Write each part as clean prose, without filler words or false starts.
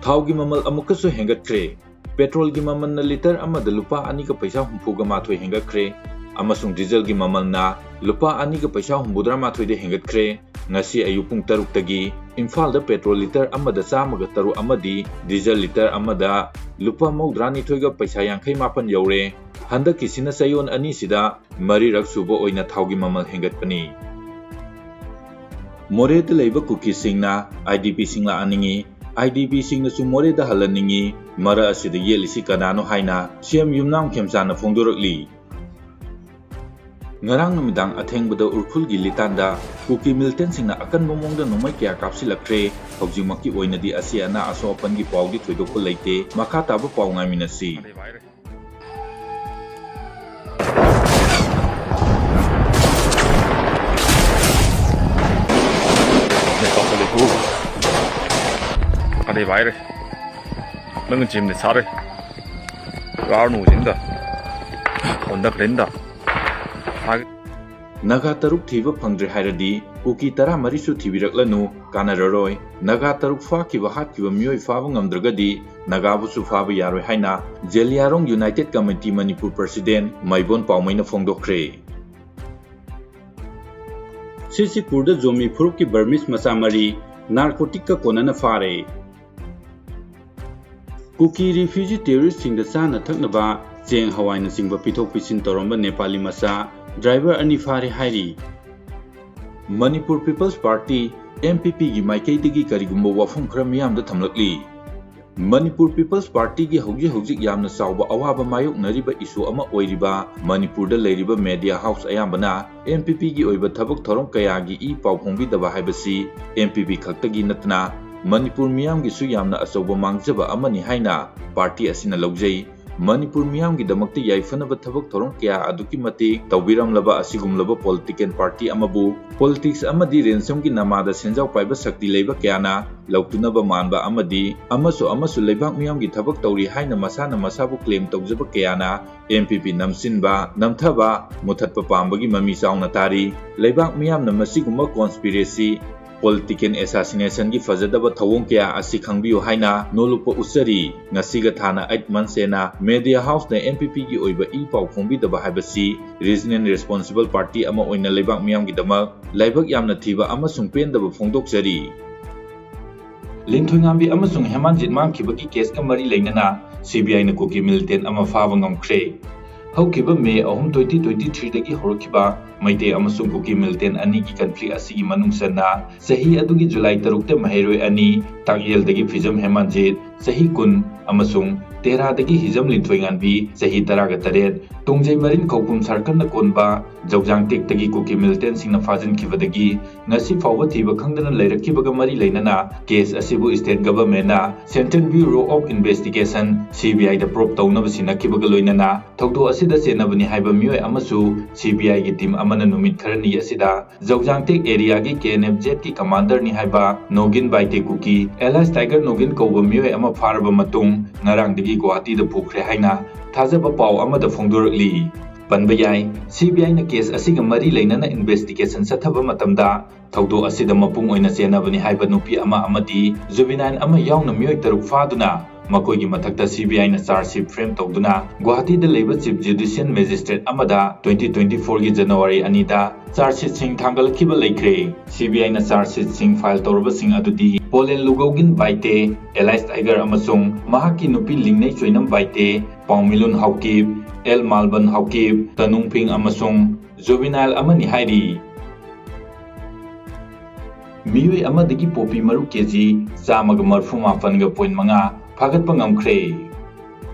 थावगी ममल अमुकसु हेंगत्ख्रे petrol की ममल litre अमद लुपा अनी का पैसा हुंफुगा माथोय हेंगत्ख्रे अमसुंग डीजल की ममल ना लुपा अनी का पैसा हुंबुद्रा माथोय दे हेंगत्ख्रे ngasi ayu pung taruk tagi Imphal da petrol liter amada chamaga taru amadi diesel liter amada lupa maudrani thoiga paisa yankhai mapan yaure handa kisina sayon ani sida mari rak subo oina thaugi mamal hengat pani more te leiba Kuki singna IDP singla aningi IDP singna su more da halaningi mara asida yelisi kanano haina siam yumnam khemsana phongdorakli ngarang numidang athengbuda urkhulgi litanda Kuki militant singna akan momongda nomai kya kapsilakre hojimaki oinadi asi ana aso apangi pawdi thoidokko leite makha taba paw ngaminasi ade virus nang jimne sare raunu jinda onda grenda Naga taruk thiba phangdre hairadi Kuki tara marisu thibiraklanu kanararoi naga taruk fa kiwa hat kiwa myoi fa ngamdragadi naga busu fa ba yaroi haina Jeliarong United Committee Manipur President Maibon Paumaina phongdokre Sisipurda Zomi Phuruk ki Burmese Masamari narcotic ka konana fare Kuki refugee terrorist sing da sana thaknaba cheng hawaina singba pithok pisin toromba Nepali masa driver ani fare hairi Manipur People's Party MPP gi maikai digi karigumba wafum khara miyam da thamlakli Manipur People's Party gi hauji yamna sauba awaba mayok nariba issue ama oiriba Manipur da leiriba media house ayambana MPP gi oiba thabak thorom kaya gi I paw phongbi daba haibasi MPP khaktagi natna Manipur miyam gi su yamna asoba mangjaba amani haina party asina logjai Manipur miyam gi damakti yaifanaba thabak thorom kya aduki mati tawbiramlaba asigumlaba political party amabu politics amadi rensam gi namada senjau paiba sakti leiba kyana lautunaba manba amadi amasu leibak miyam gi thabak tawri haina masana masabu claim tawjaba kyana MPP namsinba namthaba muthatpa pambagi mami sauna tari leibak miyam na masigumba conspiracy political assassination gi fajadaba thawong kya asi khangbiyo haina nolupa usari ngasiga thana 8 months ena media house na MPP gi oiba I paw phongbi daba haibasi regional responsible party ama oina leibak miyam gi damak laibak yamna thiba amasung pen daba phongdokjari Linthoingambi amasung Hemanjit mangkhibagi case ka mari leinana CBI na Kuki militant ama faba ngamkhre Haukiba May 2023 dagi horkiba maite amasung Kuki militant ani gi conflict asigi manungsana sahi adugi July 3 te mahairoi ani tagyel dagi fijam Hemanjit sahi kun amasung 13 dagi hijam Linthoingambi sahi 18 tungjai marin khopum sarkan na konba jaujang tek dagi Kuki militant singna fajin khibadagi ngasi fawba thiba khangdana leirakkibaga mari leinana case asibu state government na Central Bureau of Investigation CBI da probe tawnaba sinakkibaga loinana thokdo asida senabani haiba mioi amasu CBI gi team amana numit kharani asida jaujang tek area gi KNFZ ki commander ni haiba Nogin Baite Kuki Elias Tiger Nogin koba mioi ama faraba matung ngarang dagi Guwahati da phukre haina thajaba paw amada phongdorakli Panbayai CBI na case asiga mari leinana investigation sathaba matamda thawdo asida mapung oina senabani haiba nupi ama amadi juvenile ama yauna mioi taruk faduna makoigi mathakta CBI na charge sheet frame tawduna Guwahati da leiba chief judicial magistrate amada 2024 gi January anida charge sheet sing thangal khiba leikre CBI na charge sheet sing file tawraba sing adudi Polen Lugogin Baite Elias Tiger amasung mahaki nupi lingnei choinam Baite Paumilun Haukip El Malban Haukip Tanungping amasung juvenile amani hairi Miwi amadagi popi maru keji chamaga marfu mapan ga point manga Phagatpa ngamkhre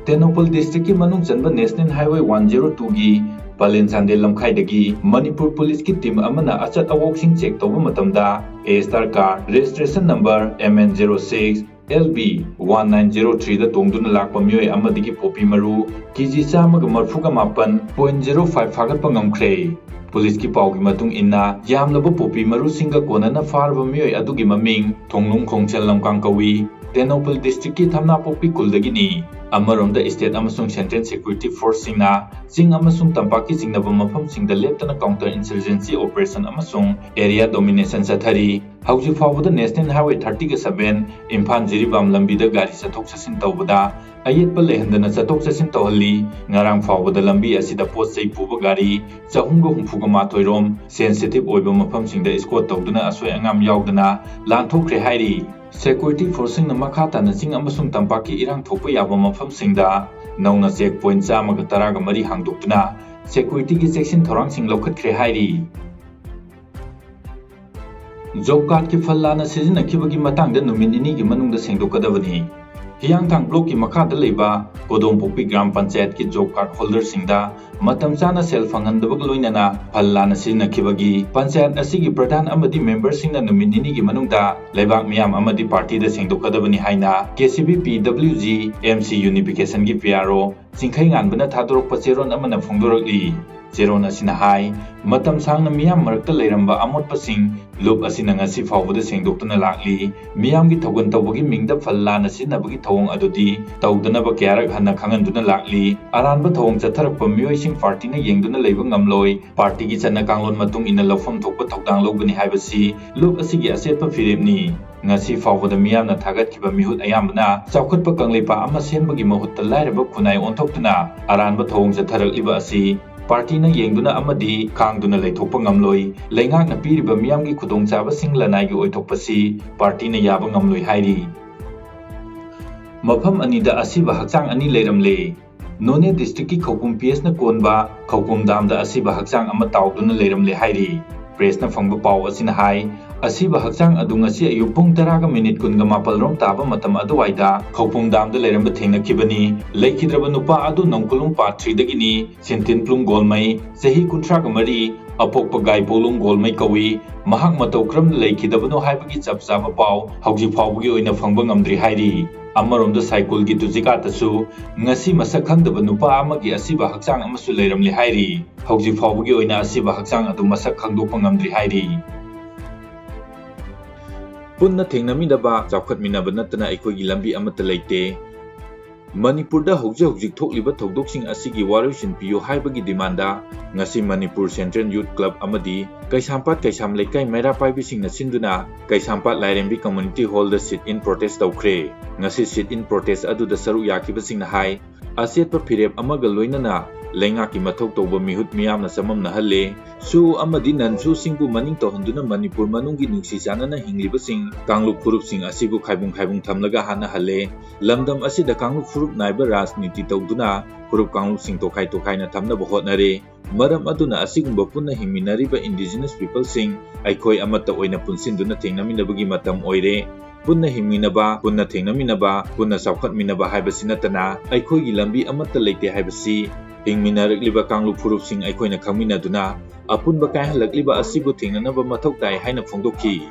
Tenopal district ki manung chanba National Highway 102 gi Palen Sandel lamkhai dagi Manipur police ki team amana achat awok sing check tawba matamda A star car registration number MN06 LB 1903 da tongduna lakpa mioi amadagi popi maru kg chamaga marfuga mapan 0.05 phagatpa ngamkhre Police ki pau gi matung inna yamlaba popi maru singa konana farba mioi adugi maming thonglung khongchel lamkang kawi Tenopal District ki Thamnapokpi Kuldagini Amaronda State amasung Central Security Force singna Sing amasung Tampaki singnaba mafam singda leptana counter insurgency operation amasung area domination sathari hauji fawbada National Highway 37 Imphal Jiribam lambida gari sathok sasin tawbada ayetpa lehandana sathok sasin tawhalli ngarang fawbada lambi asida pot sei puba gari chahumga humfuga mathoirom sensitive oiba mafam singda escort tawduna asoi angam yaudana lanthokre hairi Security forcing na makata na sing amasung Tampaki irang thopa yaba mafam singda nauna checkpoint chamaga taraga mari hangdoktuna security ki section thorang sing lokhatkre hairi job card ki falla na sizina kibagi matangda numin ini gi manungda sengdokadabani Hiyangthang block ki makhada leiba Kodongpokpi Gram Panchayat ki job card holder singda matam chana sel fangandabaga loinana phalla na sizina kibagi panchayat asigi pradhan amadi member singna numin ini gi manungda leibak miyam amadi party da sengdokadabani haina KCB PWG MC unification gi PRO singkhai nganbana thadorokpa cheron amana phongdorakli Cheron asina hai matam sangna miyam marakta leiramba amotpa sing loop asina ngasi fawbada sengdoktuna lakli miyam gi thogan tawbagi mingda phalla na sinabagi thawong adudi tawdanaba kyarak hanna khanganduna lakli aranba thawong chatharakpa miyoi sing party na yengduna leiba ngamloi party gi channa kanglon matung ina lawfam thokpa thokdang lobani haibasi loop asigi asetpa firepni ngasi fawbada miyam na thagat kiba mihut ayambana chawkhatpa kangleipa ama senbagi mahutta lairaba khunai onthokduna aranba thawong chatharakliba asi Party na yengduna amadi kangduna leithokpa ngamloi leingak na piriba miyamgi khudongchaba sing lanai gi oithokpasi party na yaba ngamloi hairi mafam anida asiba hakchang ani leiramle None district ki Khopum PS na konba Khopum dam da asiba hakchang ama tawduna leiramle hairi press na phangba paw asina hai Asiba hakchang adu ngasi ayu pung 10 minute kun ga mapal rom taba matam aduwaida Khopum dam da leiramba thengna kibani leikidraba nupa adu nongkulum part 3 dagini sentin plum golmai sahi kuntra ga mari apokpa gai polum golmai kawi mahak matau kram leikidabano haibagi chapchaba paw hauji phawgi oina phangba ngamdri hairi Amaronda cycle gi tujika tasu ngasi masak khangdaba nupa amagi asiba hakchang amasu leiramle hairi hauji phawgi oina asiba hakchang adu masak khangdokpa ngamdri hairi Punna thengnamidaba chawkhatminaba natana aikoi gi lambi amata leite Manipurda hojik thokliba thokdoksing asigi waroisin piyo haibagi demanda ngasi Manipur Central Youth Club amadi Kaisampat Kaisam Lekai Mera Paibising na sinduna Kaisampat Lairembi Community Hall da sit in protest tawkhre ngasi sit in protest adu da saru yakibasing na hai asetpa phirep amaga loinana leingaki mathok tawba mihut miyamna samamna halle su amadi nansu singbu maning tohanduna Manipur manunggi nungsi chanana hinglibasing kangluk furup sing asibu khaibung thamlaga hana halle lamdam asida kangluk furup naiba rajniti tawduna furup kangluk sing tokhai na thamna hotnare maram aduna asigumba punna hingminariba indigenous people sing aikoi amata oina punsinduna thengnaminabagi matam oire punna hingminaba punna thengnaminaba punna chawkhatminaba haibasinatana aikoi gi lambi amata leite haibasi hingminarakliba kangluk furup sing aikoina khangminaduna apunba kai halakliba asibu thengnanaba mathok tai haina phongdokhi